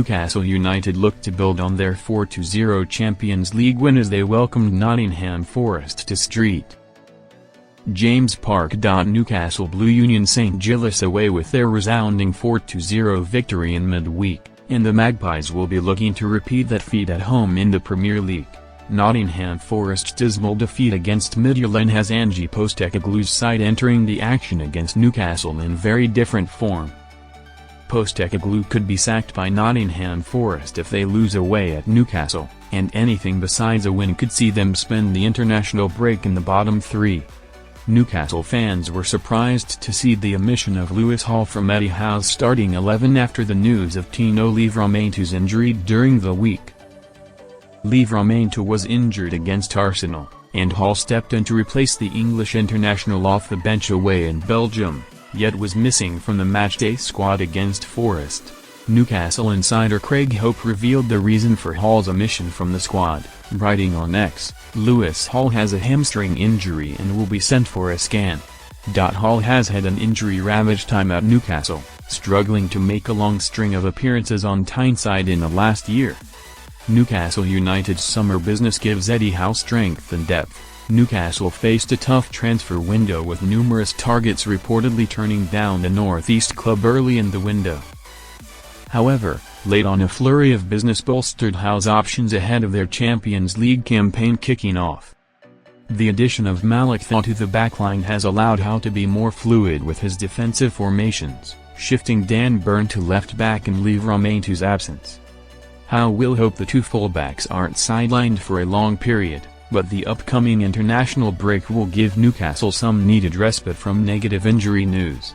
Newcastle United looked to build on their 4-0 Champions League win as they welcomed Nottingham Forest to St. James' Park. Newcastle blew Union Saint-Gilloise away with their resounding 4-0 victory in midweek, and the Magpies will be looking to repeat that feat at home in the Premier League. Nottingham Forest's dismal defeat against Midtjylland has Ange Postecoglou's side entering the action against Newcastle in very different form. Postecoglou could be sacked by Nottingham Forest if they lose away at Newcastle, and anything besides a win could see them spend the international break in the bottom three. Newcastle fans were surprised to see the omission of Lewis Hall from Eddie Howe's starting 11 after the news of Tino Livrameto's injury during the week. Livramento was injured against Arsenal, and Hall stepped in to replace the English international off the bench away in Belgium, yet was missing from the matchday squad against Forest. Newcastle insider Craig Hope revealed the reason for Hall's omission from the squad, writing on X, "Lewis Hall has a hamstring injury and will be sent for a scan." Hall has had an injury-ravaged time at Newcastle, struggling to make a long string of appearances on Tyneside in the last year. Newcastle United's summer business gives Eddie Howe strength and depth. Newcastle faced a tough transfer window with numerous targets reportedly turning down the Northeast club early in the window. However, late on a flurry of business bolstered Howe's options ahead of their Champions League campaign kicking off. The addition of Malik Thaw to the backline has allowed Howe to be more fluid with his defensive formations, shifting Dan Burn to left back in Livrameto's absence. Howe will hope the two fullbacks aren't sidelined for a long period, but the upcoming international break will give Newcastle some needed respite from negative injury news.